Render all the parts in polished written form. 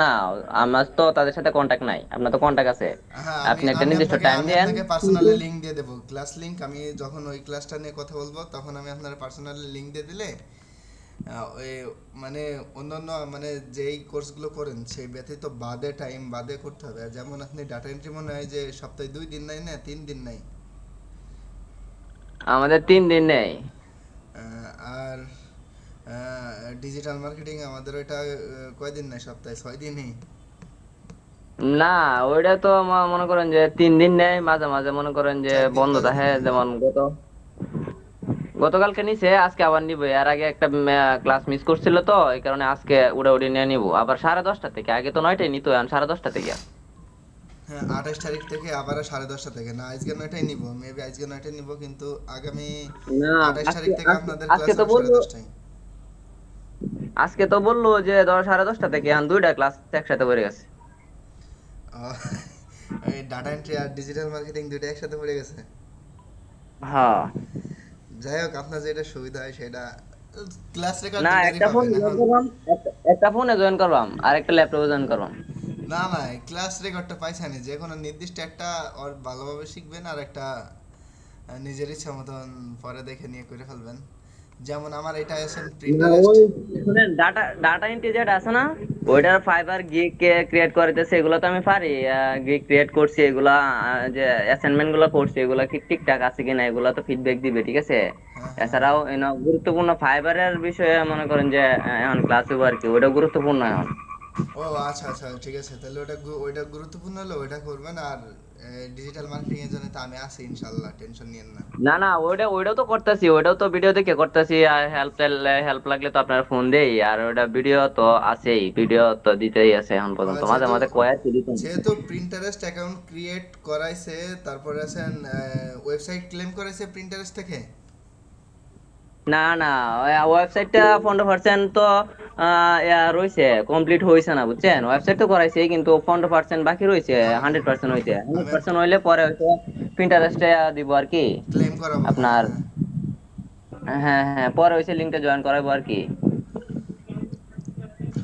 না, আমার তো তাদের সাথে কন্টাক্ট নাই, আপনার তো কন্টাক্ট আছে। হ্যাঁ, আপনি একটা আমি নির্দিষ্ট আপনাকে টাইম দেন কিন্তু। পার্সোনালি লিংক দিয়ে দেবো, ক্লাস লিংক। আমি যখন ওই ক্লাসটা নিয়ে কথা বলবো তখন আমি আপনার পার্সোনালি লিংক দিয়ে দিলে ওই মানে অন্যান্য মানে যেই কোর্সগুলো করেন সেই ব্যতীত বাদে টাইম বাদে করতে হবে। আর যেমন আপনি ডাটা এন্ট্রি মনে হয় যে সপ্তাহে 2 দিন নাই, না 3 দিন নাই? আমাদের 3 দিন নেই। আর ডিজিটাল মার্কেটিং আমাদের ওইটা কয়দিন নাই, সপ্তাহে 6 দিনই। না, ওইটা তো মনে করেন যে 3 দিন নেই, মাঝে মাঝে মনে করেন যে 4 দিন বন্ধ 5 দিন থাকে, হয় না? যেমন গতকালকে নিছে, আজকে আবার নিবো। এর আগে একটা ক্লাস মিস করছিল, তো এই কারণে আজকে উড়ে উড়ে নিয়ে নিবো আবার 10:30 থেকে। আগে তো 9টায় নিত, এখন 10:30 থেকে। হ্যাঁ, 28 তারিখ থেকে আবার 10:30 থেকে না, আজকে 9টায় নিব, মেবি আজকে 9টায় নিব, কিন্তু আগামী না, 28 তারিখ আজকে থেকে আজকে আপনাদের ক্লাস আজকে তো হবে সাড়ে বললো, দশটায় আজকে তো বললো যে 10:30 থেকে, এখন 2টা ক্লাস একসাথে পড়ে গেছে। এই ডাটা এন্ট্রি আর ডিজিটাল মার্কেটিং দুইটা একসাথে পড়ে গেছে। হ্যাঁ। যাই হোক, আপনার যেটা সুবিধা হয় সেটা, ক্লাস রেকর্ড না, দুইটারই একটা ফোন পাবেন জয়েন এখন। করলাম, একটা ফোনে জয়েন করলাম আর একটা ল্যাপটপে জয়েন করলাম। না না, ক্লাস রেকর্ডটা পাইছানি, যে কোনো নির্দিষ্ট একটা ওর ভালোভাবে শিখবেন আর একটা নিজের ইচ্ছা মতন পরে দেখে নিয়ে করে ফেলবেন। যেমন আমার এটা আছে না, প্রিন্টারেস্ট। ওই শুনেন, ডাটা ডাটা এন্ট্রি যেটা আছে না, হ্যাঁ ওইটার ফাইবার গিগ ক্রিয়েট করতেছে, এগুলো তো আমি পারি। গিগ ক্রিয়েট করছি এগুলা, যে অ্যাসাইনমেন্ট গুলো করছি, এগুলা কি ঠিকঠাক আছে কিনা, এগুলা তো ফিডব্যাক দিবে, ঠিক আছে। হ্যাঁ হ্যাঁ হ্যাঁ। এছাড়াও গুরুত্বপূর্ণ ফাইবারের বিষয়ে মনে করেন যে এখন ক্লাস হইব আর কি, ওটা গুরুত্বপূর্ণ এখন। ও আচ্ছা আচ্ছা, ঠিক আছে, তাহলে ওটা ওইটা গুরুত্বপূর্ণ হলো, ওইটা করবেন। আর ডিজিটাল মার্কেটিং এর জন্য তো আমি আছি ইনশাল্লাহ, টেনশন নিয়েন না। না না, ওইটাও তো করতেছি, ওইটাও তো ভিডিও দেখে করতেছি। আর হেল্প লাগলে তো আপনার ফোন দেই, আর ওটা ভিডিও তো আছেই, ভিডিও তো দিতেই আছে এখন পর্যন্ত, মাঝে যেহেতু মাঝে কয়েক দিতাম। যেহেতু প্রিন্টারেস্ট অ্যাকাউন্ট ক্রিয়েট করাইছে, তারপরে আছেন ওয়েবসাইট ক্লেম করাইছে প্রিন্টারেস্ট থেকে। না না, ওয়েবসাইটটা 15% তো রয়েছে, কমপ্লিট হয়েছে না, বুঝছেন। ওয়েবসাইট তো করাইছে, কিন্তু 15% বাকি রয়েছে, আমি 100% হয়েছে। হান্ড্রেড আমি পার্সেন্ট হইলে পরে হয়তো প্রিন্টারেস্টে দিব আর কি। ক্লেম করাবো, হ্যাঁ আপনার, হ্যাঁ। হ্যাঁ হ্যাঁ, পরে হয়েছে লিঙ্কটা জয়েন করাবো আর কি।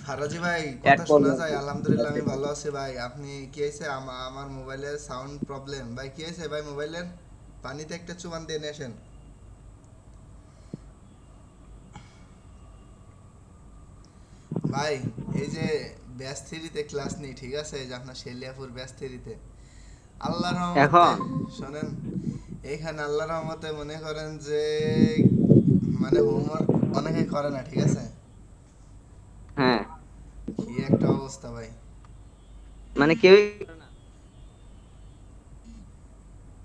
ফারাজি ভাই, অ্যাড কথা করবো শোনা আর যায়? কি আলহামদুলিল্লাহ আমি website-এ। ভালো আছি ভাই। আপনি কি হয়েছে? আমার মোবাইলের সাউন্ড প্রবলেম ভাই, কি হয়েছে ভাই মোবাইলের? পানিতে একটা চুবান দিয়ে নিয়ে আসেন ভাই। এই যে ব্যাস থ্রিতে ক্লাস নেই, ঠিক আছে, এই যে আপনার শেলিয়াপুর ব্যাস থ্রিতে, আল্লাহর রহমতে, এখন শোনেন, এইখানে আল্লাহর রহমতে মনে করেন যে মানে হোমওয়ার্ক অনেকে করে না, ঠিক আছে। হ্যাঁ, কি একটা অবস্থা ভাই! মানে কেউই করে না।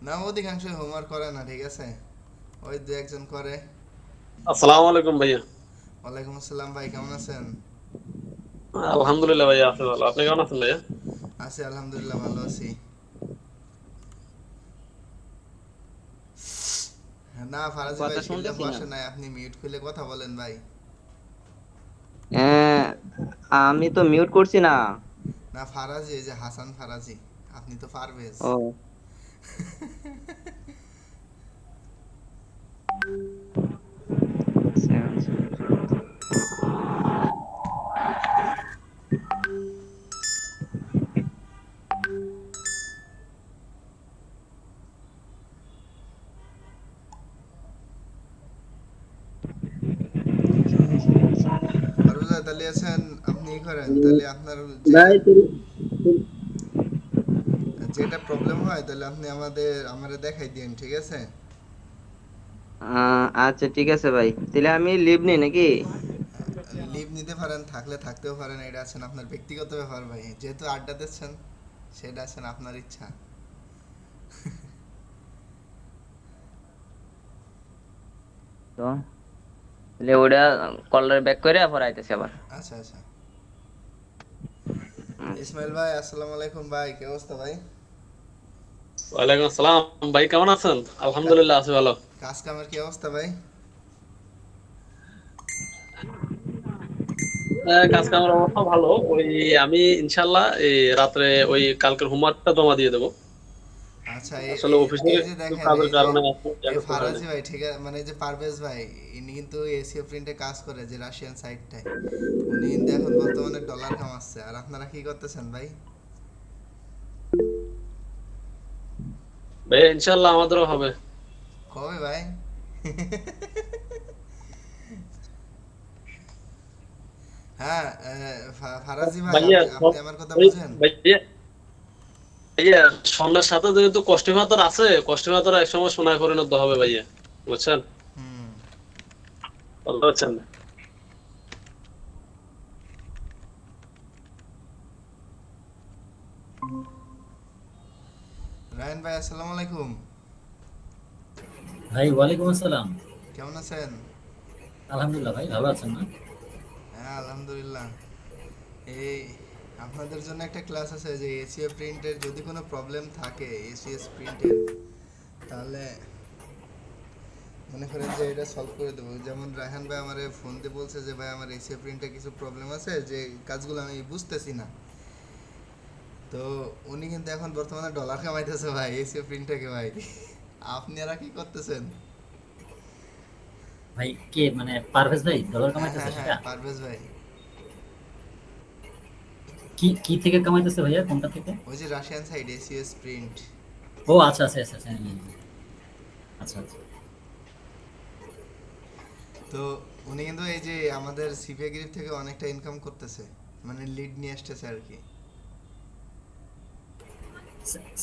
না, অধিকাংশ হোমওয়ার্ক করে না, ঠিক আছে, ওই দু একজন করে। আসসালামু আলাইকুম ভাইয়া। ওয়ালাইকুম আসসালাম ভাই, কেমন আছেন? আলহামদুলিল্লাহ ভাইয়া, আছি ভালো। আপনি কেমন আছেন ভাইয়া? আছি আলহামদুলিল্লাহ, ভালো আছি। না ফারাজি ভাই, কথা শিল্লাফ শুনতেছি না। আসে নাই, আপনি মিউট খুলে কথা বলেন ভাই। হ্যাঁ, আমি তো মিউট করছি না। না ফারাজি, এই যে হাসান ফারাজি, আপনি তো পারভেজ। ও ফারুজ ভাই, তাহলে আছেন, আপনি ই করেন, তাহলে আপনার যেটা ভাই যেটা প্রবলেম হয় তাহলে আপনি আমারে দেখাই দিন, ঠিক আছে। আচ্ছা ঠিক আছে ভাই, তাহলে আমি লিভ নিই নাকি? লিভ নিতে পারেন, থাকলে থাকতেও পারেন, এটা আছেন আপনার ব্যক্তিগত ব্যাপার ভাই, যেহেতু আড্ডা দিচ্ছেন সেটা আছেন আপনার ইচ্ছা। তো তাহলে ওটা কলার ব্যাক করে পরে আইতেছি আবার। আচ্ছা আচ্ছা। আচ্ছা। ইসমাইল ভাই, আসসালামু আলাইকুম ভাই, কি অবস্থা ভাই? ওয়ালাইকুম আসসালাম ভাই, কেমন আছেন? কা- আলহামদুলিল্লাহ, আছি ভালো। কাজ কামের কি অবস্থা ভাই? কাজ কামের অবস্থা ভালো। ওই আমি ইনশাল্লাহ এই রাত্রে ওই কালকের হোমওয়ার্কটা জমা দিয়ে দেবো। আচ্ছা, আসলে অফিসের এই যে একটু দেখেন, কাজের এই যে কারণে এখন ইয়া এই করতে পারিনি। ফারাজি ভাই, ঠিক আছে, মানে এই যে পারভেজ ভাই, ইনি কিন্তু এসিও প্রিন্টে কাজ করে, যে রাশিয়ান সাইডটায়। উনি কিন্তু এখন বর্তমানে ডলার কামাচ্ছে, আর আপনারা কি করতেছেন ভাই? ভাইয়া ইনশাল্লাহ আমাদেরও হবে। কবে ভাই? হ্যাঁ, ফারাজি ভাই, ভাইয়া আপনি আপনি আমার কথা ওই বুঝেন? ভাইয়া ভাইয়া স্বর্ণের সাথে যেহেতু কষ্টি পাথর আছে, কষ্টি পাথর একসময় সোনায় পরিণত হবে ভাইয়া, বুঝছেন? হুম। কথা হচ্ছেন না। রায়ন ভাই, আসসালামু আলাইকুম। ভাই ওয়ালাইকুম আসসালাম। কেমন আছেন? আলহামদুলিল্লাহ ভাই, ভালো আছেন না? হ্যাঁ, আলহামদুলিল্লাহ। এই আপনাদের জন্য একটা ক্লাস আছে, যে এসিও প্রিন্টের যদি কোনো প্রবলেম থাকে এসিএস প্রিন্টের, তাহলে মনে করেন যে এটা সলভ করে দেবো। যেমন রায়হান ভাই আমারে ফোন দিয়ে বলছে যে ভাই আমার এসিও প্রিন্টে কিছু প্রবলেম আছে, যে কাজগুলো আমি বুঝতেছি না। তো উনি কিন্তু এখন বর্তমানে ডলার কামাইতেছে ভাই এসিও প্রিন্ট থেকে ভাই। আপনারা কি করতেছেন? ভাই কে, মানে পারভেজ ভাই ডলার হ্যাঁ, কামাইতেছে হ্যাঁ, হ্যাঁ, সেটা? পারভেজ ভাই। কি কি থেকে কামাইতেছে ভাইয়া, কোনটা থেকে? ওই যে রাশিয়ান সাইড এসিএস প্রিন্ট। ও আচ্ছা আচ্ছা আচ্ছা আচ্ছা, হ্যাঁ, হ্যাঁ, হ্যাঁ। আচ্ছা আচ্ছা। তো উনি কিন্তু এই যে আমাদের সিপিএ গ্রিপ থেকে অনেকটা ইনকাম করতেছে, মানে লিড নিয়ে আসতেছে আর কি।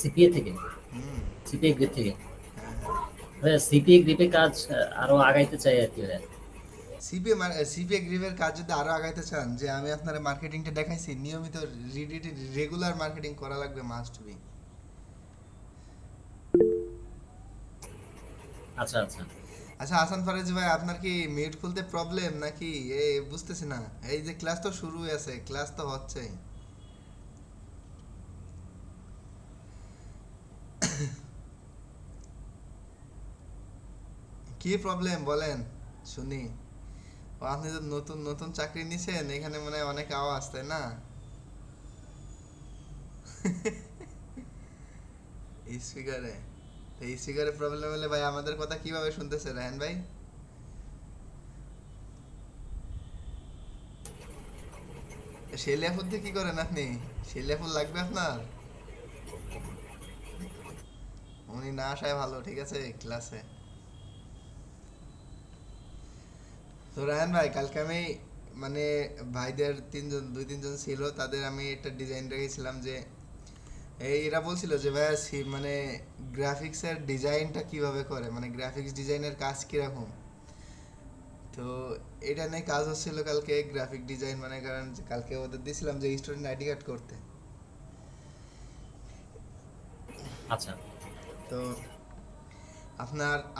সিপিএ থেকে? হুম। সিপিএ গ্রিপ থেকে? হ্যাঁ, হ্যাঁ। ভাইয়া সিপিএ গ্রিপে কাজ আরো আগাইতে চাই আর কি ভাইয়া। সিপিএ গ্রিপের কাজ যদি আরো আগাইতে চান, যে আমি আপনার মার্কেটিংটা দেখাইছি, নিয়মিত রেগুলার মার্কেটিং করা লাগবে, মাস্ট বি। আচ্ছা আচ্ছা। আচ্ছা, হাসান ফারাজি ভাই, আপনার কি মিউট খুলতে প্রবলেম নাকি? বুঝতেছি না। এই যে ক্লাস তো শুরু হয়েছে, ক্লাস তো হচ্ছেই। কি প্রবলেম বলেন, শুনি। ও, আপনি তো নতুন নতুন চাকরি নিছেন, এখানে মনে হয় অনেক আওয়াজ, তাই না? স্পিকারে? এই স্পিকারে প্রবলেম হলে ভাই আমাদের কথা কিভাবে শুনতেছে রায়হান ভাই? শেলিয়া ফুল দিয়ে কি করেন আপনি? শেলিয়া ফুল লাগবে আপনার? উনি না আসায় ভালো, ঠিক আছে, ক্লাসে। তো রায়হান ভাই, কালকে আমি মানে ভাইদের দুই তিনজন ছিল, তাদের আমি একটা ডিজাইন রেখেছিলাম, যে এরা বলছিল যে ভাইয়া মানে গ্রাফিক্সের ডিজাইনটা কিভাবে করে, মানে গ্রাফিক্স ডিজাইনের কাজ কিরকম। তো এটা নিয়ে কাজ হচ্ছিল কালকে, গ্রাফিক ডিজাইন, মানে কারণ কালকে ওদের দিয়েছিলাম যে স্টুডেন্ট আইডি কার্ড করতে। আচ্ছা। তো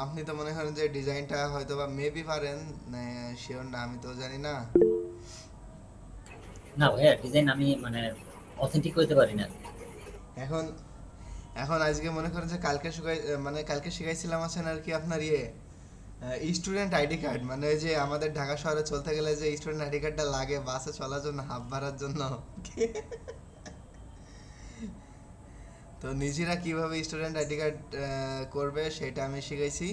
আপনি তো মনে করেন যে ডিজাইনটা হয়তো বা মেবি পারেন, শিওর না, আমি তো জানি না। না ভাইয়া, ডিজাইন আমি মানে অথেন্টিক করতে পারি না। এখন এখন আজকে মনে করেন যে মানে কালকে শিখাইছিলাম আছেন আর কি আপনার স্টুডেন্ট আইডি কার্ড, মানে ওই যে আমাদের ঢাকা শহরে চলতে গেলে যে স্টুডেন্ট আইডি কার্ডটা লাগে বাসে চলার জন্য, হাফ ভাড়ার জন্য। তো নিজেরা কিভাবে স্টুডেন্ট আইডি কার্ড করবে সেটা আমি শিখাইছি।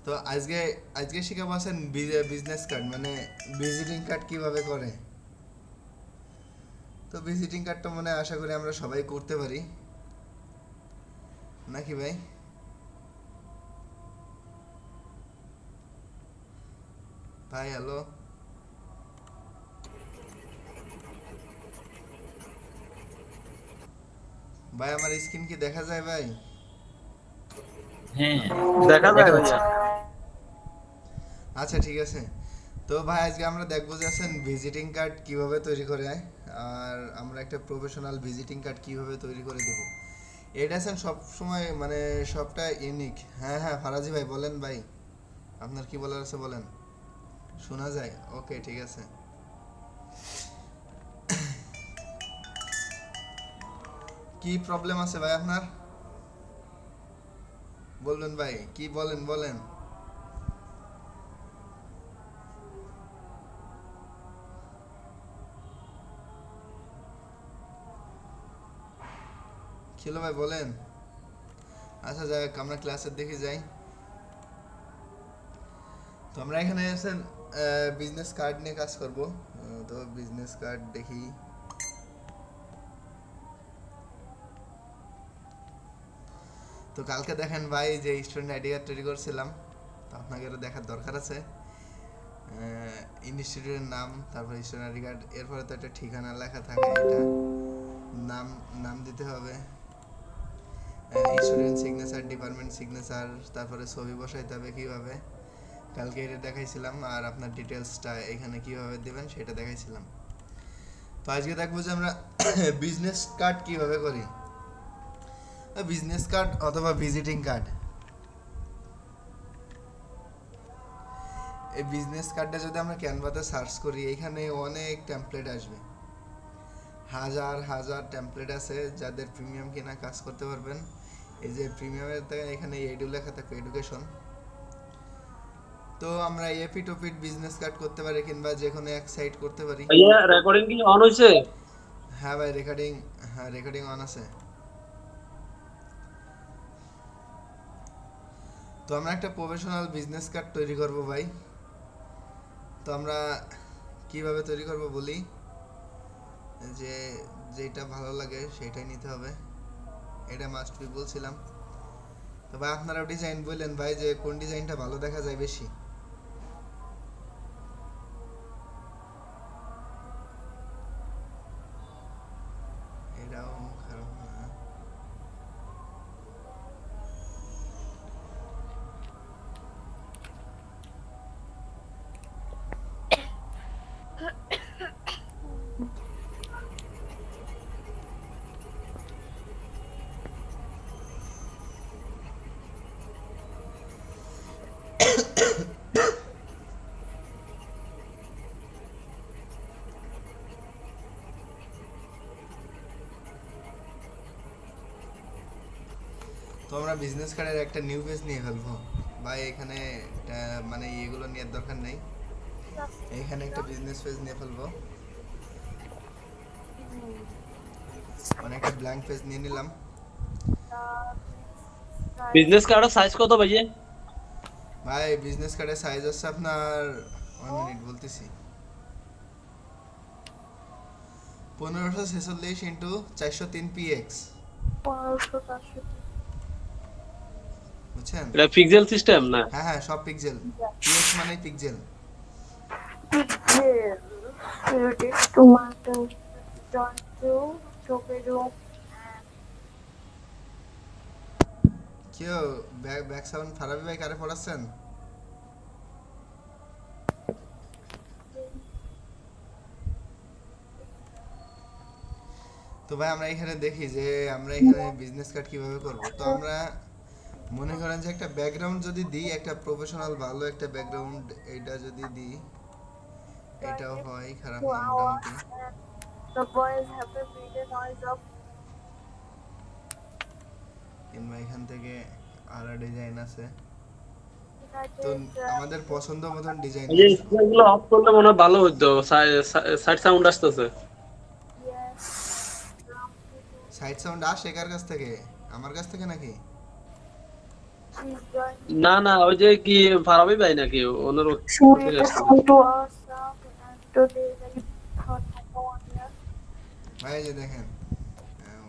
তো আজকে আজকে শিখাবো আছেন বিজনেস কার্ড, মানে ভিজিটিং কার্ড কিভাবে করে। তো ভিজিটিং কার্ডটা মনে হয় আশা করি আমরা সবাই করতে পারি, নাকি ভাই? ভাই, হ্যালো ভাই, আমার স্ক্রিন কি দেখা যায় ভাই? হ্যাঁ, দেখা যায় দেখা যাচ্ছে। ভাইয়া। আচ্ছা, ঠিক আছে। তো ভাই, আজকে আমরা দেখবো যে আছেন ভিজিটিং কার্ড কিভাবে তৈরি করে, আর আমরা একটা প্রফেশনাল ভিজিটিং কার্ড কিভাবে তৈরি করে দেব। এটা আছেন সব সময়, মানে সবটা ইউনিক। হ্যাঁ, হ্যাঁ, ফারাজি ভাই বলেন ভাই, আপনার কি বলার আছে বলেন, শোনা যায়? ওকে, ঠিক আছে। কি প্রবলেম আছে ভাই আপনার? বলবেন ভাই, কি বলেন বলেন। ছিল ভাই, বলেন। আচ্ছা যাই হোক, আমরা ক্লাসের দিকে যাই। তো আমরা এখানে আছেন বিজনেস কার্ড নিয়ে কাজ করব। তো বিজনেস কার্ড দেখি। তো কালকে দেখেন ভাই যে স্টুডেন্ট আইডি কার্ড তৈরি করছিলাম, তো আপনাকে এটা দেখার দরকার আছে। ইনস্টিটিউটের নাম, তারপর স্টুডেন্ট আইডি কার্ড, এরপরে তো একটা ঠিকানা লেখা থাকে, এটা নাম নাম দিতে হবে। স্টুডেন্ট সিগনেচার, ডিপার্টমেন্ট সিগনেচার, তারপরে ছবি বসাইতে হবে কিভাবে, কালকে এটা দেখাইছিলাম। আর আপনার ডিটেলসটা এখানে কিভাবে দিবেন সেটা দেখাইছিলাম। তো আজকে দেখবো যে আমরা বিজনেস কার্ড কিভাবে করি। বিজনেস কার্ড অথবা ভিজিটিং কার্ড, এই বিজনেস কার্ডটা যদি আমরা ক্যানভাতে সার্চ করি, এখানে অনেক টেমপ্লেট আসবে, হাজার হাজার টেমপ্লেট আছে যাদের প্রিমিয়াম কিনা কাজ করতে পারবেন। এই যে প্রিমিয়ামের এখানে এডু লেখা থাকবে, এডুকেশন। তো আমরা F E two fit business card করতে পারি, কিংবা যে কোনো এক সাইট করতে পারি। ভাইয়া রেকর্ডিং কি অন হইছে? হ্যাঁ ভাই, রেকর্ডিং, হ্যাঁ রেকর্ডিং অন আছে। তো আমরা একটা প্রফেশনাল বিজনেস কার্ড তৈরি করব ভাই। তো আমরা কিভাবে তৈরি করব বলি, যে যেটা ভালো লাগে সেটাই নিতে হবে, এটা মাস্ট বি বলছিলাম। তো ভাই আপনারাও ডিজাইন বললেন ভাই যে কোন ডিজাইনটা ভালো দেখা যায় বেশি। এটাও খারাপ না। তো আমরা বিজনেস কার্ডের একটা নিউ পেজ নিয়ে ফেলবো ভাই। এখানে মানে এগুলো নেওয়ার দরকার নেই, এখানে একটা বিজনেস পেজ নিয়ে ফেলবো। মানে একটা ব্ল্যাঙ্ক পেজ নিয়ে নিলাম। বিজনেস কার্ডের সাইজ কত ভাইয়া? ভাই বিজনেস কার্ডের সাইজ হচ্ছে আপনার 1 মিনিট বলতেছি, 1546 ইন্টু 403 পিএক্স, বুঝছেন? এটা পিক্সেল সিস্টেম না? হ্যাঁ হ্যাঁ, সব পিক্সেল, পিএক্স মানে পিক্সেল। tomato, tomato, tomato, কেউ ব্যাক ব্যাক সাউন্ড ফারাবি ভাই কারে পড়াচ্ছেন? তো ভাই আমরা এখানে দেখি যে আমরা এখানে বিজনেস কার্ড কিভাবে করব। তো আমরা মনে করেন যে একটা ব্যাকগ্রাউন্ড যদি দিই, একটা প্রফেশনাল ভালো একটা ব্যাকগ্রাউন্ড, এইটা যদি দিই, এটাও হয় খারাপ না মোটামুটি। the boys have to make a noise of কিংবা এখান থেকে আরো ডিজাইন আছে, তো United আমাদের পছন্দ মতন ডিজাইন এই যে নিয়ে আসবো। স্পিকারগুলো অফ করলে মনে হয় ভালো হইতো, সাইড সাউন্ড আসতেছে। yes, সাইড সাউন্ড আসে কার কাছ থেকে? আমার কাছ থেকে নাকি? she's going না না, ওই যে কি ফারাবি ভাই নাকি ওনার to থেকে the আসতেছে। sound to us and today like thought one year. ভাই এই যে দেখেন,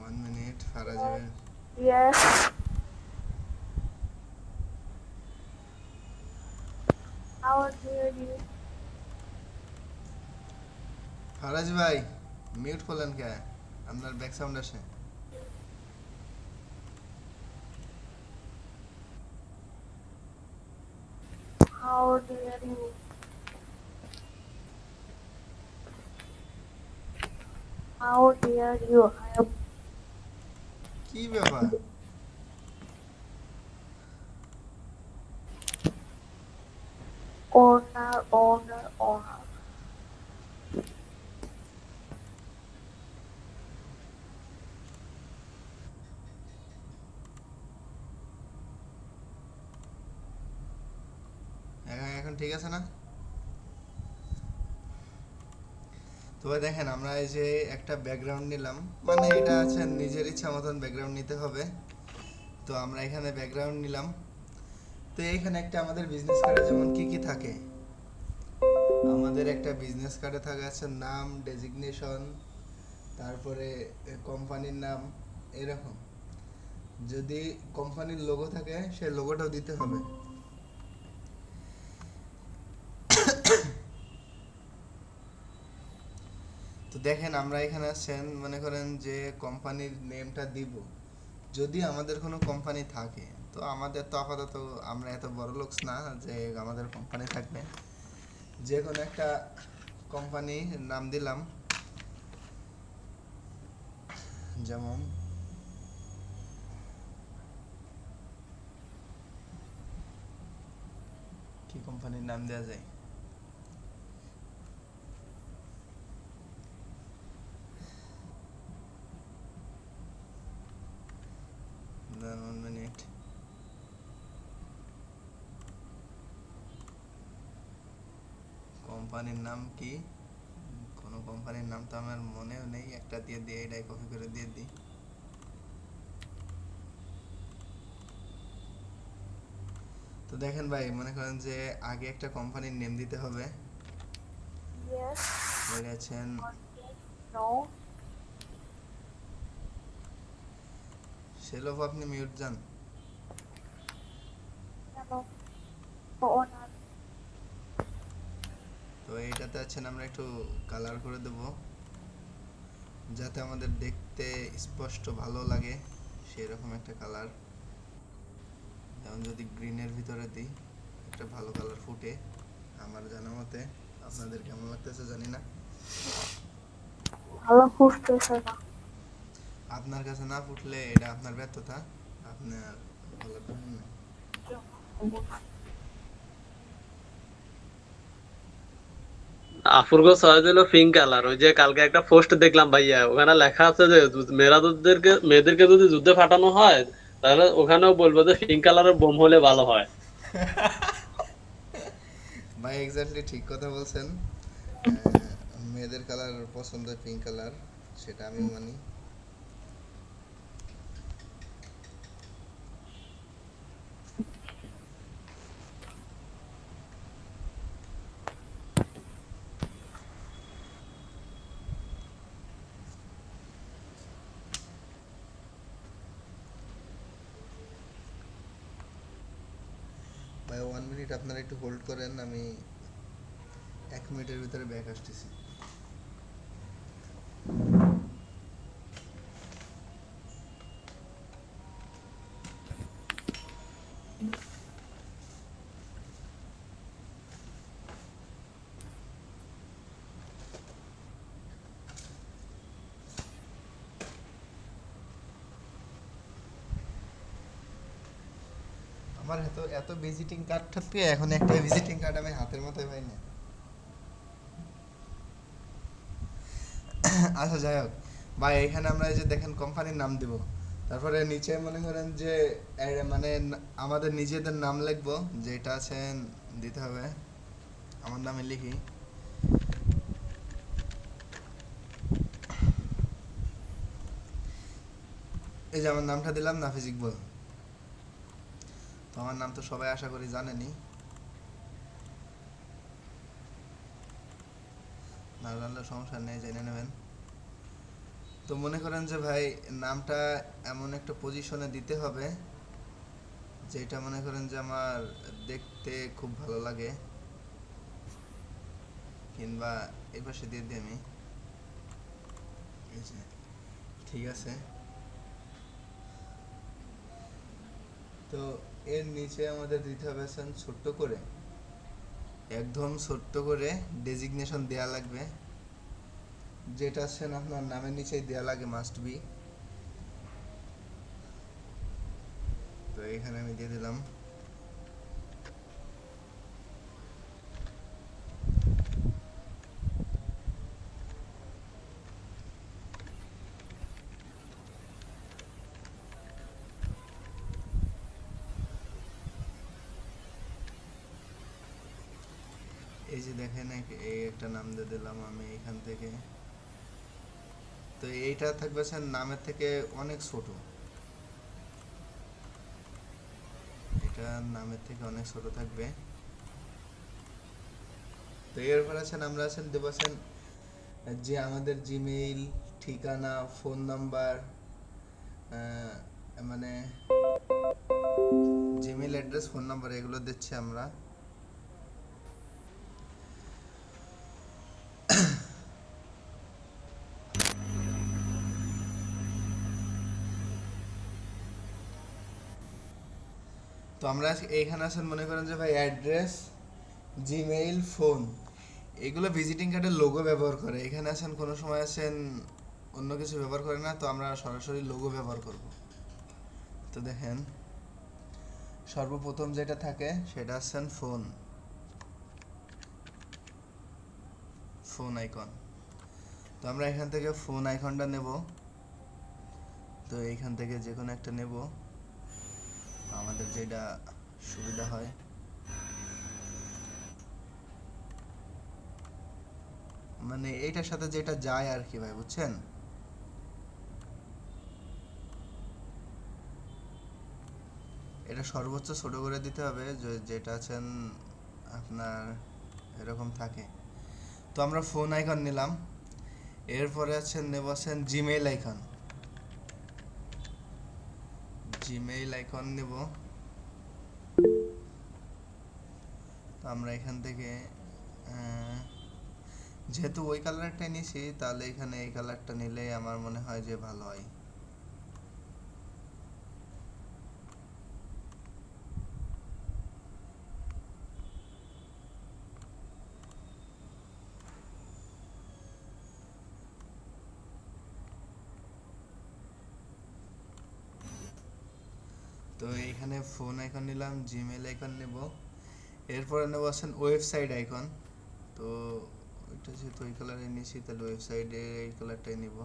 1 মিনিট, ফারাজ ভাই, Yes. How dare you? Faraz ভাই মিউট করলেন কে? আপনার ব্যাক সাউন্ড আসে। How dare you? How dare you? I am কি ব্যাপার? owner. এখন ঠিক আছে না? তো ভাই দেখেন আমরা এই যে একটা ব্যাকগ্রাউন্ড নিলাম, মানে এটা আছে নিজের ইচ্ছা মতন ব্যাকগ্রাউন্ড নিতে হবে। তো আমরা এখানে ব্যাকগ্রাউন্ড নিলাম। তো এইখানে একটা আমাদের বিজনেস কার্ডে যেমন কি কি থাকে, আমাদের একটা বিজনেস কার্ডে থাকে আছে নাম, ডেজিগনেশন, তারপরে কোম্পানির নাম, এরকম। যদি কোম্পানির লোগো থাকে সেই লোগোটাও দিতে হবে। তো দেখেন আমরা এখানে আছেন, মনে করেন যে কোম্পানির নেমটা দিব। যদি আমাদের কোনো কোম্পানি থাকে, তো আমাদের তো আপাতত আমরা এত বড় লোক না যে আমাদের কোম্পানি থাকবে। যে কোনো একটা কোম্পানি নাম দিলাম, যেমন কি কোম্পানির নাম দেওয়া যায়, one minute। কোম্পানির নাম কি, কোনো কোম্পানির নাম তো আমার মনেও নেই, একটা দিয়ে দিয়ে এটাই কপি করে দিয়ে দিই। তো দেখেন ভাই, মনে করেন যে আগে একটা কোম্পানির নেম দিতে হবে। Yes বলেছেন or yes, no. সেলফ, আপনি মিউট যান। Hello. Owner. তো এইটাতে আছেন আমরা একটু কালার করে দেব, যাতে আমাদের দেখতে স্পষ্ট ভালো লাগে সেরকম একটা কালার। যেমন যদি গ্রিনের ভিতরে দিই, একটা ভালো কালার ফুটে আমার জানা মতে। আপনাদের কেমন লাগতেছে জানি না। ভালো ফুটতেছে না। আপনার কাছে না ফুটলে এটা আপনার ব্যর্থতা, আপনার বলার জন্য না। আফুরগো চয়েস হলো পিঙ্ক কালার। ওই যে কালকে একটা পোস্ট দেখলাম ভাইয়া, ওখানে লেখা আছে যে মেয়েদেরকে যদি যুদ্ধে পাঠানো হয়, তাহলে ওখানেও বলবো যে পিঙ্ক কালারের বোম হলে ভালো হয়। ভাই এক্স্যাক্টলি ঠিক কথা বলছেন। মেয়েদের কালার পছন্দ পিঙ্ক কালার, সেটা আমি মানি। ভাই 1 মিনিট আপনারা একটু হোল্ড করেন, আমি 1 মিনিটের ভিতরে ব্যাক আসতেছি। আমার এত এত ভিজিটিং কার্ড থাকতে এখন একটা ভিজিটিং কার্ড আমি হাতের মাথায় পাই না। আচ্ছা যাই হোক ভাই, এখানে আমরা এই যে দেখেন কোম্পানির নাম দিব, তারপরে নিচে মনে করেন যে মানে আমাদের নিজেদের নাম লিখবো, যেটা আছেন দিতে হবে। আমার নামে লিখি, এই যে আমার নামটা দিলাম নাফিজ ইকবাল। তো আমার নাম তো সবাই আশা করি জানেনি, না জানলে সমস্যা নেই, জেনে নেবেন। তো মনে করেন যে ভাই নামটা এমন একটা পজিশনে দিতে হবে যেটা মনে করেন যে আমার দেখতে খুব ভালো লাগে, কিংবা এই পাশে দিয়ে দিই আমি, এই যে, ঠিক আছে। তো এর নিচে আমাদের দিতে হবে ছোট্ট করে, একদম ছোট্ট করে ডেজিগনেশন দেয়া লাগবে, যেটা আছেন আপনার নামের নিচেই দেয়া লাগে, মাস্ট বি। তো এখানে আমি দিয়ে দিলাম। এই যে দেখেন এই একটা নাম দিয়ে দিলাম আমি এখান থেকে। তো এইটা থাকবে স্যার নামের থেকে অনেক ছোট। এটা নামের থেকে অনেক ছোট থাকবে। তো এরপর আমরা দেবো যে আমাদের জিমেইল, ঠিকানা, ফোন নাম্বার, মানে জিমেইল অ্যাড্রেস, ফোন নাম্বার এগুলো দিচ্ছি আমরা। তো আমরা এইখানে মনে করেন যে ভাই অ্যাড্রেস, জিমেইল, ফোন এগুলো ভিজিটিং কার্ডের লোগো ব্যবহার করে। এখানে কোনো সময় অন্য কিছু ব্যবহার করে না, তো আমরা সরাসরি লোগো ব্যবহার করব। তো দেখেন সর্বপ্রথম যেটা থাকে সেটা ফোন, ফোন আইকন। তো আমরা এখান থেকে ফোন আইকনটা নেব। তো এইখান থেকে যে কোনো একটা নেব, আমাদের যেটা সুবিধা হয়। মানে এইটার সাথে যেটা যায় আর কি ভাই, বুঝছেন? এটা সর্বোচ্চ ছোট করে দিতে হবে, যেটা আপনার এরকম থাকে। তো আমরা ফোন আইকন নিলাম। এরপরে নেব জিমেইল আইকন। জিমেইল আইকন নেব। তো আমরা এখান থেকে যেহেতু ওই কালারটা নিয়েছি, তাহলে এখানে এই কালারটা নিলেই আমার মনে হয় যে ভালো হয়। তো এইখানে ফোন আইকন নিলাম, জিমেইল আইকন নেব। এরপরে নেব ওয়েবসাইট আইকন। তো এটা যেহেতু ওই কালারে নিয়েছি, তাহলে ওয়েবসাইটে এই কালারটাই নিব।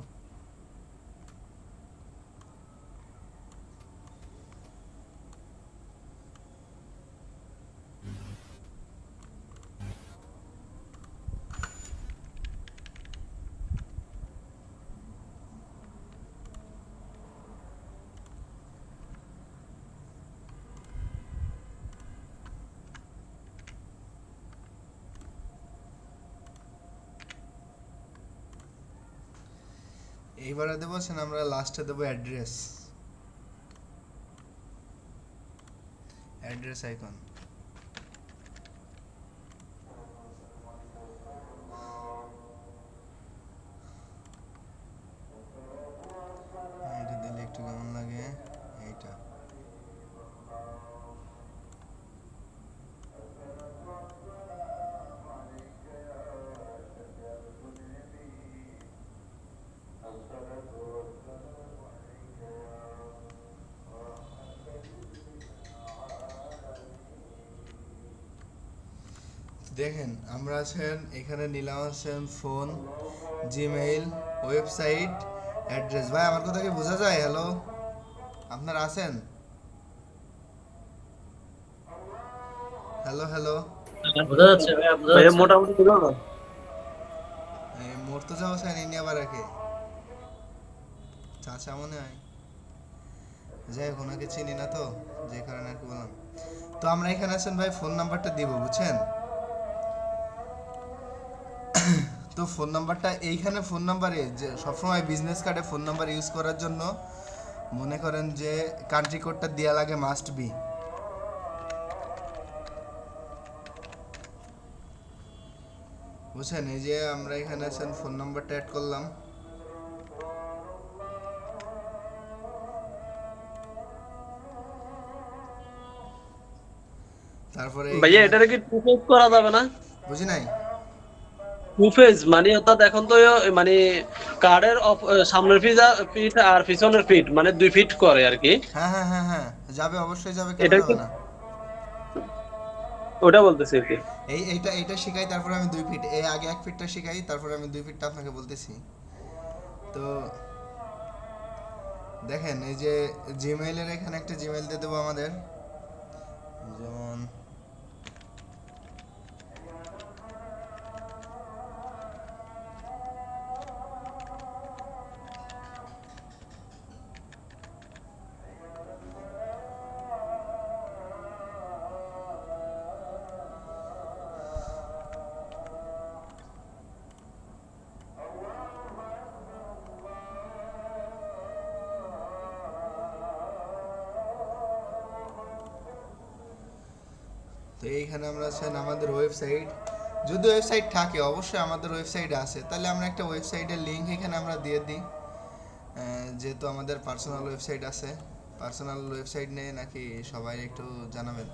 এইবারে দেবো আমরা লাস্টে দেবো অ্যাড্রেস, অ্যাড্রেস আইকন। এটা দিলে একটু কেমন লাগে এইটা। দেখেন আমরা এখানে নিলাম ফোন, জিমেইল, ওয়েবসাইট, অ্যাড্রেস। ভাই আমার কথা কি বোঝা যায়? হ্যালো, আপনারা আছেন? Hello hello. বোঝা যাচ্ছে ভাইয়া, বোঝা ভাইয়া যাচ্ছে। মোটামুটি বুঝলো না? মরতে যাওয়া ইনি আবার রাখে চাচা মনে হয়। যাই হোক, ওনাকে চিনি না তো, যে কারণে আর কি বললাম। তো আমরা এখানে ভাই ফোন নাম্বারটা দিব, বুঝছেন? তো ফোন নাম্বারটা এইখানে ফোন নাম্বারে যে সবসময় বিজনেস কার্ডে ফোন নাম্বার ইউজ করার জন্য মনে করেন যে কান্ট্রি কোডটা দেওয়া লাগে, মাস্ট বি। বুঝছেন? এই যে আমরা এখানে ফোন নাম্বারটা অ্যাড করলাম। তারপরে ভাইয়া এটারে কি টু ফেজ করা যাবে না? বুঝি নাই। টু ফেজ মানে অর্থাৎ এখন তো মানে কার্ডের সামনের ফিট আর পিছনের ফিট মানে 2 ফিট করে আর কি। হ্যাঁ হ্যাঁ হ্যাঁ হ্যাঁ, যাবে, অবশ্যই যাবে, কেন এটা কি যাবে না? ওটা বলতেছি আর কি। এইটা শিখাই, তারপরে আমি 2 ফিট, আগে 1 ফিটটা শিখাই, তারপরে আমি 2 ফিটটা আপনাকে বলতেছি। তো দেখেন এই যে জিমেইলের এখানে একটা জিমেইল দিয়ে দেবো আমাদের, যেমন তো এইখানে আমরা আছেন আমাদের ওয়েবসাইট, যদি ওয়েবসাইট থাকে অবশ্যই আমাদের ওয়েবসাইট আছে, তাহলে আমরা একটা ওয়েবসাইটের লিঙ্ক এখানে আমরা দিয়ে দিই। যেহেতু আমাদের পার্সোনাল ওয়েবসাইট আছে, পার্সোনাল ওয়েবসাইট নিয়ে নাকি সবাই একটু জানাবেন।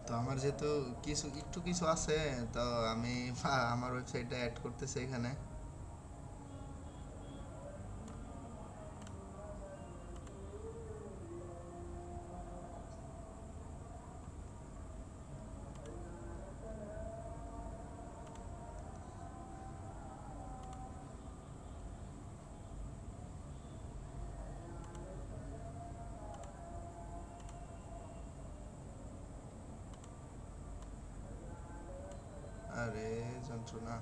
তো আমার যেহেতু একটু কিছু আছে, তো আমি আমার ওয়েবসাইটটা অ্যাড করতেছি এখানে। আরে যন্ত্রণা।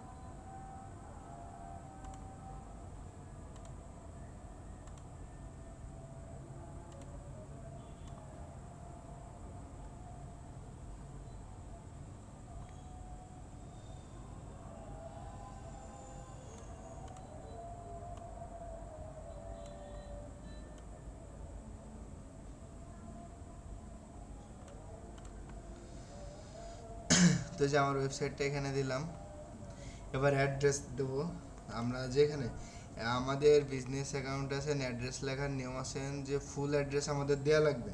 তো যে আমার ওয়েবসাইটটা এখানে দিলাম, এবার অ্যাড্রেস দেব। আমরা যেখানে আমাদের বিজনেস অ্যাকাউন্ট আছেন, অ্যাড্রেস লেখার নিয়ম আছেন যে ফুল অ্যাড্রেস আমাদের দেওয়া লাগবে।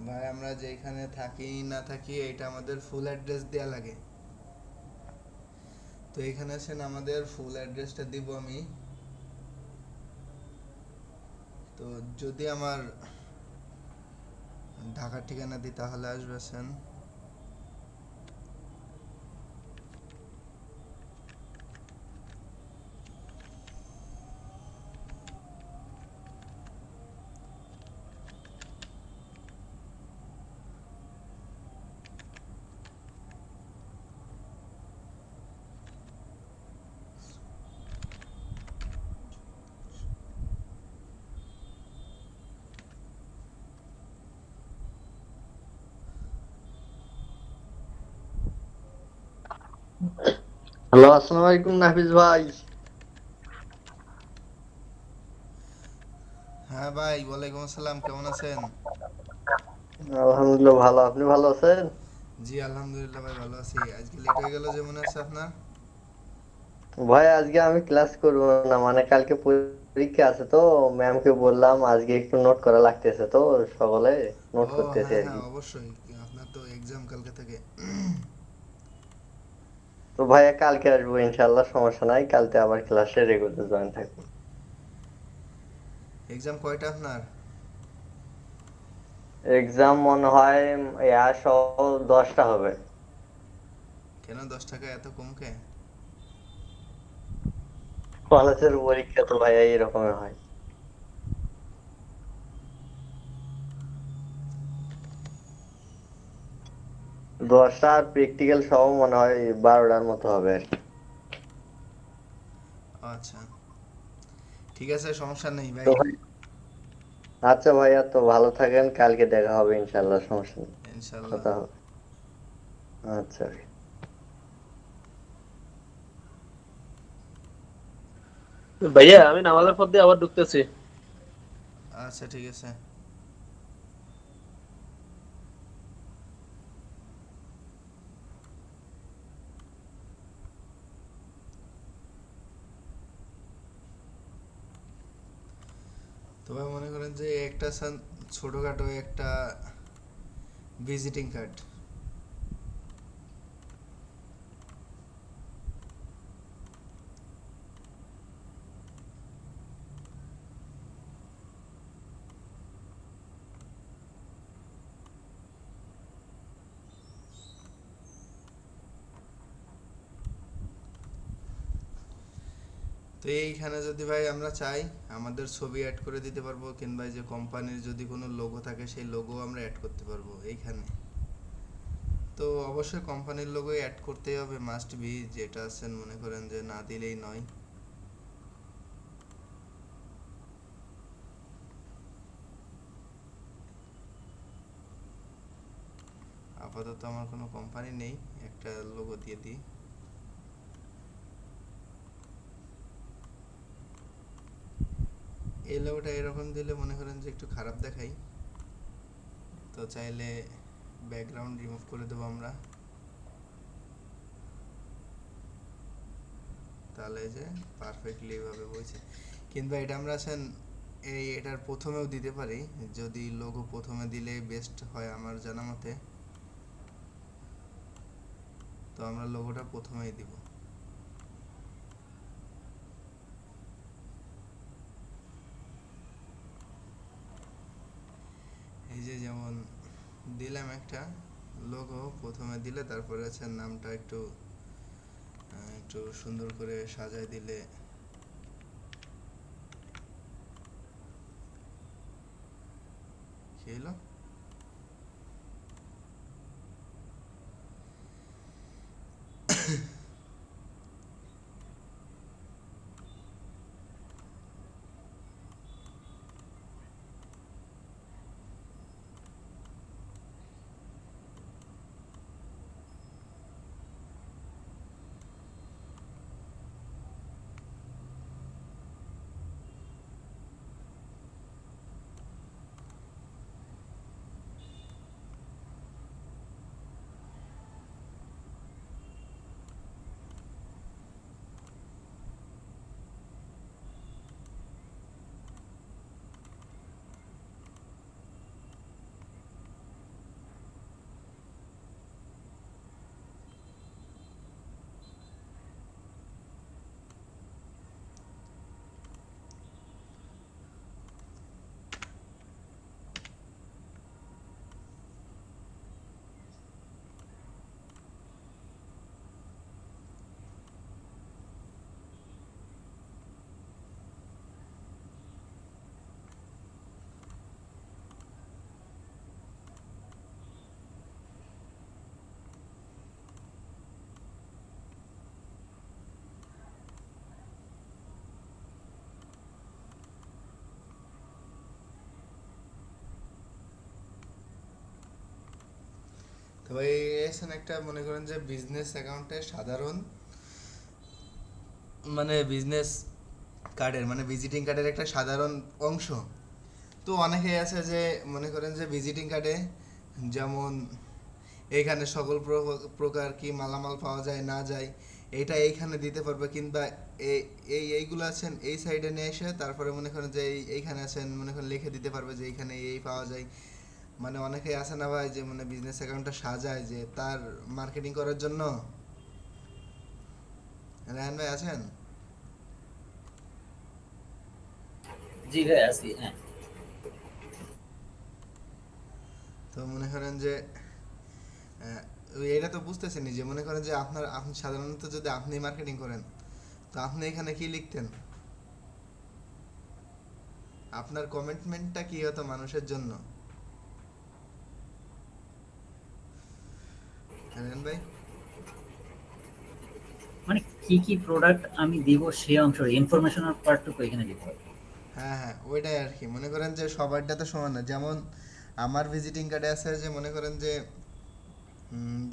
ভাই আমরা যেখানে থাকি না থাকি এটা আমাদের ফুল অ্যাড্রেস দেওয়া লাগে। তো এখানে আছেন আমাদের ফুল অ্যাড্রেসটা দিব আমি। তো যদি আমার ঢাকার ঠিকানা দিই তাহলে আসবেন। হ্যালো, আসসালামু আলাইকুম নাফিস ভাই। হ্যাঁ ভাই, ওয়ালাইকুম আসসালাম, কেমন আছেন? আলহামদুলিল্লাহ ভালো, আপনি ভালো আছেন? জি আলহামদুলিল্লাহ ভাই, ভালো আছি। আজকে লেট হয়ে গেল যে মনে হচ্ছে আপনার। ভাই আজকে আমি ক্লাস করব না, মানে কালকে পরীক্ষা আছে তো। ম্যামকে বললাম আজকে একটু নোট করা লাগতেছে, তো সকলে নোট ও করতেছি হ্যাঁ আর হ্যাঁ, কি। অবশ্যই, আপনার তো এক্সাম কালকে থেকে। তো ভাইয়া কালকে আসবো ইনশাল্লাহ, সমস্যা নাই, কালকে আবার ক্লাসে রেগুলার জয়েন থাকবো। এক্সাম কয়টা আপনার? এক্সাম মনে হয় সহ 10টা হবে। কেন 10 টাকা এত কম কে? কলেজের পরীক্ষা তো ভাইয়া এরকমই হয়। 10টা আর প্র্যাকটিক্যাল সহ মনে হয় 12টার মতো হবে আর কি। আচ্ছা, ঠিক আছে, সমস্যা নেই ভাই। তো ভাই, আচ্ছা ভাইয়া, তো ভালো থাকেন, কালকে দেখা হবে ইনশাল্লাহ, সমস্যা নেই, ইনশাল্লাহ। কথা হবে। আচ্ছা। ভাইয়া আমি নামাজের পর দিয়ে আবার ঢুকতেছি। আচ্ছা ঠিক আছে। তো ভাই মনে করেন যে একটা ছোটখাটো একটা ভিজিটিং কার্ড। তো এইখানে যদি ভাই আমরা চাই আমাদের ছবি অ্যাড করে দিতে পারবো, কিংবা যে কোম্পানির যদি কোনো লোগো থাকে সেই লোগো আমরা অ্যাড করতে পারবো এইখানে। তো অবশ্যই কোম্পানির লোগোই অ্যাড করতেই হবে, মাস্ট বি, যেটা আছেন মনে করেন যে না দিলেই নয়। আপাতত আমার কোনো কোম্পানি নেই, একটা লোগো দিয়ে দিই। এই লোগোটা এরকম দিলে মনে করেন যে একটু খারাপ দেখাই, তো চাইলে ব্যাকগ্রাউন্ড রিমুভ করে দেবো আমরা, তাহলে যে পারফেক্টলি এইভাবে বইছে। কিংবা এটা আমরা আছেন এটার প্রথমেও দিতে পারি, যদি লোগো প্রথমে দিলে বেস্ট হয় আমার জানা মতে, তো আমরা লোগোটা প্রথমেই দিব। এই যে যেমন দিলাম একটা লোগো, প্রথমে দিলে তারপরে আছে নামটা একটু একটু সুন্দর করে সাজায় দিলে কি হলো? তো ভাই এসেন একটা মনে করেন যে বিজনেস অ্যাকাউন্টে সাধারণ মানে বিজনেস কার্ডের মানে ভিজিটিং কার্ডের একটা সাধারণ অংশ। তো অনেকেই আছে যে মনে করেন যে ভিজিটিং কার্ডে যেমন এইখানে সকল প্রকার কি মালামাল পাওয়া যায় না যায় এইটা এইখানে দিতে পারবে, কিংবা এইগুলো আছেন এই সাইডে নিয়ে এসে তারপরে মনে করেন যে এইখানে আছেন মনে করেন লিখে দিতে পারবে যে এইখানে এই পাওয়া যায়। মানে অনেকেই আছে না ভাই যে মানে বিজনেস অ্যাকাউন্টটা সাজায় যে তার মার্কেটিং করার জন্য। রায়হান ভাই আছেন? জি ভাই আছি, হ্যাঁ। তো মনে করেন যে এটা তো বুঝতেছেন যে মনে করেন যে আপনি সাধারণত যদি আপনি মার্কেটিং করেন তো আপনি এখানে কি লিখতেন, আপনার কমিটমেন্টটা কি হতো মানুষের জন্য? রায়হান ভাই মানে কি কি প্রোডাক্ট আমি দিব সেই অংশ ইনফরমেশনাল পার্টটুকু এখানে দিতে হবে। হ্যাঁ হ্যাঁ ওইটাই আর কি। মনে করেন যে সবারটা তো সমান না, যেমন আমার ভিজিটিং কার্ডে আছে যে মনে করেন যে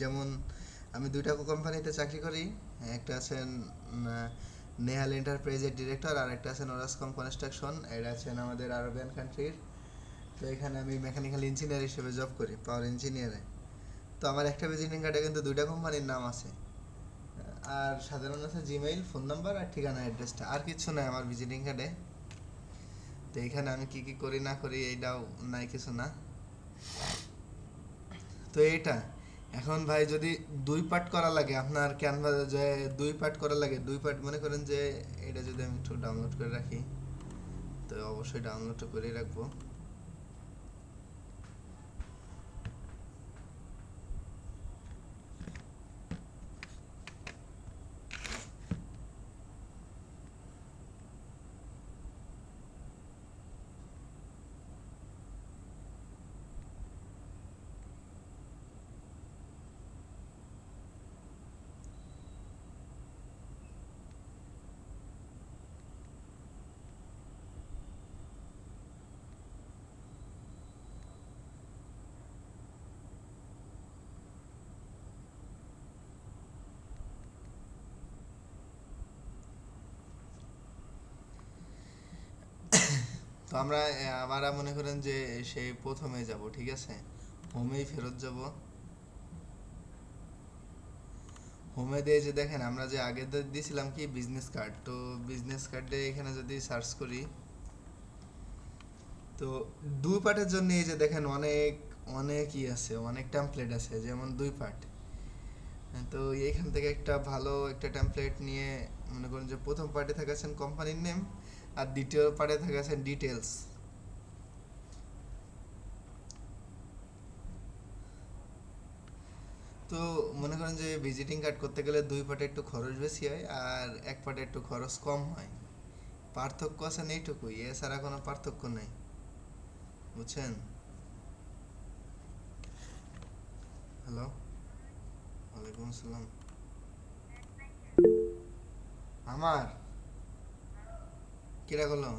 যেমন আমি দুইটা কোম্পানিতে চাকরি করি, একটা আছেন নেহাল এন্টারপ্রাইজের ডিরেক্টর, আর একটা আছেন ওরাসকম কনস্ট্রাকশন, এটা আছেন আমাদের আরবিয়ান কান্ট্রির। তো এখানে আমি মেকানিক্যাল ইঞ্জিনিয়ার হিসেবে জব করি, পাওয়ার ইঞ্জিনিয়ারে। তো আমার একটা ভিজিটিং কার্ডে কিন্তু দুইটা কোম্পানির নাম আছে, আর সাধারণ আছে জিমেইল, ফোন নাম্বার আর ঠিকানা অ্যাড্রেসটা, আর কিছু নাই আমার ভিজিটিং কার্ডে। তো এখানে আমি কি কি করি না করি এইটাও নাই কিছু না। তো এইটা এখন ভাই যদি দুই পার্ট করা লাগে আপনার ক্যানভাসে, দুই পার্ট করা লাগে, দুই পার্ট মনে করেন যে এটা যদি আমি একটু ডাউনলোড করে রাখি, তো অবশ্যই ডাউনলোড করে রাখবো। তো আমরা আবার মনে করেন যে সেই প্রথমে যাব, ঠিক আছে, হোমেই ফেরত যাব। হোমে দিয়ে যে দেখেন আমরা যে আগে দিয়েছিলাম কি বিজনেস কার্ড, তো বিজনেস কার্ডে এখানে যদি সার্চ করি, তো দুই পার্টের জন্য এই যে দেখেন অনেক অনেক আছে, অনেক টেমপ্লেট আছে, যেমন দুই পার্ট। তো এইখান থেকে একটা ভালো একটা টেমপ্লেট নিয়ে মনে করেন যে প্রথম পার্টে থাকাছেন কোম্পানির নেম, আর দ্বিতীয় পার্টে থাকাছেন ডিটেলস। তো মনে করেন যে ভিজিটিং কার্ড করতে গেলে দুই পার্টে একটু খরচ বেশি হয় আর এক পার্টে একটু খরচ কম হয়। পার্থক্য আছে এইটুকুই, এছাড়া কোনো পার্থক্য নেই, বুঝছেন? হ্যালো, ওয়ালাইকুম আসসালাম। আমার কিরা করলো?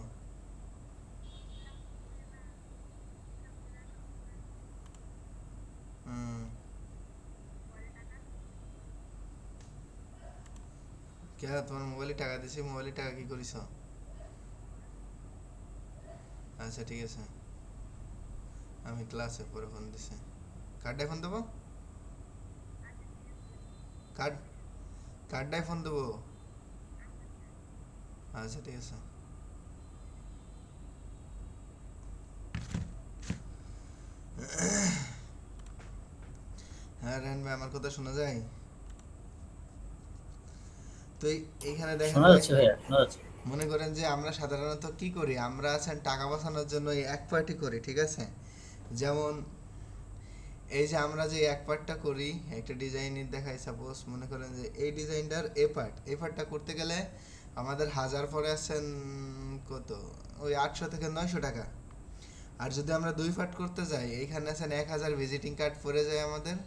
হুম, কে তোমার মোবাইলে টাকা দিছি, মোবাইলে টাকা কি করিস? আচ্ছা ঠিক আছে, আমি ক্লাসে পরে ফোন দিছি। কার্ডটাই ফোন দেবো, কার্ড কার্ডটাই ফোন দেবো। আচ্ছা ঠিক আছে। হ্যাঁ রেহান ভাই, আমার কথা শোনা যায়? তো এইখানে দেখেন শোনা ভাই, যাচ্ছে ভাইয়া, শোনা যাচ্ছে। মনে করেন যে আমরা সাধারণত কি করি, আমরা আছেন টাকা বাঁচানোর জন্য এই এক পার্টি করি, ঠিক আছে? যেমন এই যে আমরা যে এক পার্টটা করি, একটা ডিজাইনের দেখাই, সাপোজ মনে করেন যে এই ডিজাইনটার এ পার্টটা করতে গেলে আমাদের হাজার পরে আছেন কত, ওই 800 থেকে 900 টাকা। আর যদি আমরা দুই পার্ট করতে যাই, এইখানে আছেন 1000 ভিজিটিং কার্ড পড়ে যায় আমাদের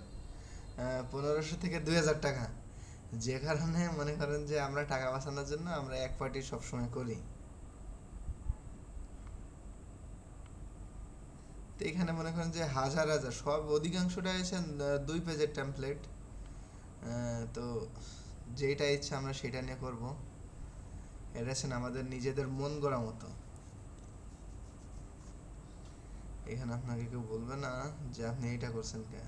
1500 থেকে 2000 টাকা। যে কারণে মনে করেন যে আমরা টাকা বাঁচানোর জন্য আমরা এক পার্টি সবসময় করি। তো এখানে মনে করেন যে হাজার হাজার সব অধিকাংশটা হয়েছে দুই পেজের টেমপ্লেট। তো যেটা ইচ্ছা আমরা সেটা নিয়ে করব। এটা হচ্ছে আমাদের নিজেদের মন গড়া মতো। এখানে আপনাকে কেউ বলবে না যে আপনি এইটা করছেন কে।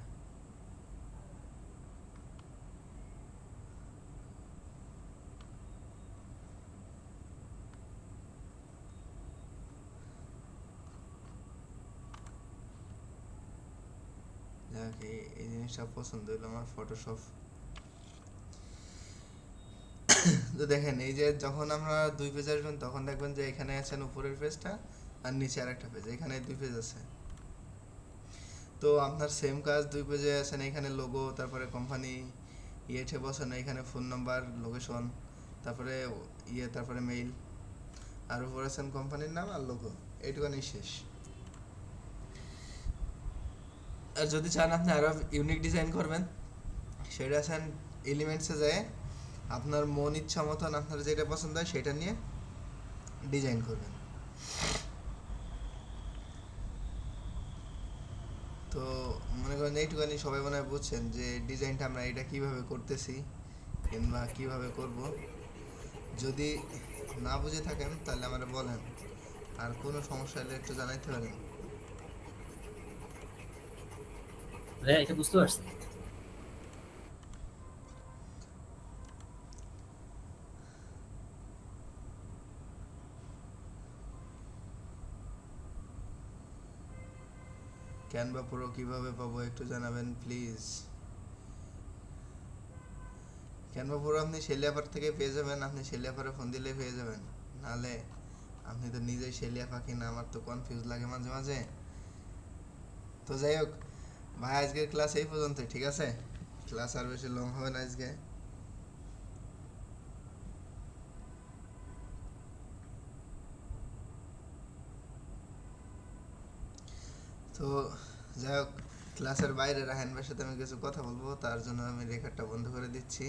যাক, এই জিনিসটা পছন্দ হলো আমার, ফটোশপ। তো দেখেন এই যে যখন আমরা দুই পেজ আসবেন তখন দেখবেন যে এখানে আছেন উপরের পেজটা আর নিচে আরেকটা পেজ, এখানে দুই পেজ আছে। তো আপনার সেম কাজ দুই পেজে আছেন, এখানে লোগো, তারপরে কোম্পানি ইয়েতে বসানো, এখানে ফোন নাম্বার, লোকেশন, তারপরে তারপরে মেইল, আর উপরে আছেন কোম্পানির নাম আর লোগো, এইটুখানি শেষ। আর যদি চান আপনি আরো ইউনিক ডিজাইন করবেন, সেটা আছেন এলিমেন্টসে যায়, আপনার মন ইচ্ছা মতন আপনার যেটা পছন্দ হয় সেটা নিয়ে ডিজাইন করবেন। তো মনে করেন এইটুখানি সবাই মনে হয় বুঝছেন যে ডিজাইনটা আমরা এটা কিভাবে করতেছি কিংবা কিভাবে করব। যদি না বুঝে থাকেন তাহলে আমারে বলেন, আর কোনো সমস্যা হলে একটু জানাইতে পারেন। ভাইয়া এটা বুঝতে পারছি। ক্যানভা প্রো কিভাবে পাবো একটু জানাবেন প্লিজ। ক্যানভা প্রো আপনি শেলি অ্যাপার থেকে পেয়ে যাবেন, আপনি শেলি অ্যাপারে ফোন দিলে পেয়ে যাবেন, নাহলে আপনি তো নিজেই শেলি অ্যাপা কিনা, আমার তো কনফিউজ লাগে মাঝে মাঝে। তো যাই হোক ভাই, আজকের ক্লাস এই পর্যন্ত, ঠিক আছে? ক্লাস আর বেশি লং হবে না আজকে। তো যাই হোক, ক্লাসের বাইরে রাহান ভাইয়ের সাথে আমি কিছু কথা বলবো, তার জন্য আমি রেকর্ডটা বন্ধ করে দিচ্ছি।